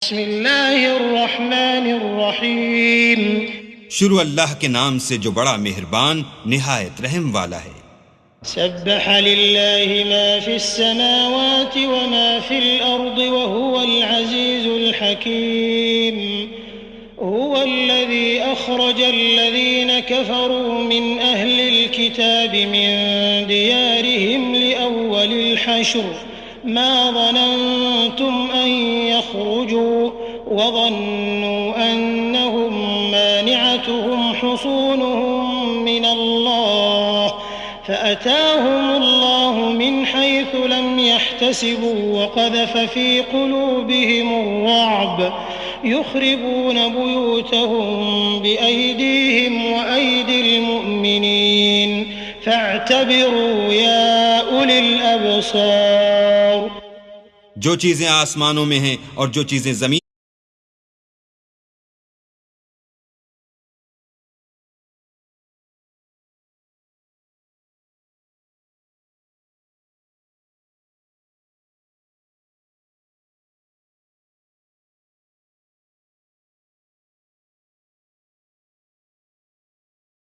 बिस्मिल्लाहिर्रहमानिर्रहीम। शुरू अल्लाह के नाम से जो बड़ा मेहरबान निहायत रहम वाला है। सब्बह लिल्लाहि मा फिस्समावाति व मा फिल अर्दि व हुवल अज़ीज़ुल हकीम। हुवल्लज़ी अख़रजल लज़ीन कफ़रू मिन अहलिल किताबि मिन दियारिहिम लिअव्वलिल हश्र मा ज़नन्तुम अन यख़रुजू व ज़न्नू अन्नहुम मानिअतुहुम हुसूनुहुम मिनल्लाह फ़अताहुमुल्लाहु मिन हैथु लम यहतसिबू वक़ज़फ़ फ़ी क़ुलूबिहिमुर रअब युख़रिबून बुयूतहुम बिअयदीहिम व अयदिल मुअमिनीन फ़अतबिरू या उलिल अबसार। जो चीजें आसमानों में हैं और जो चीजें जमीन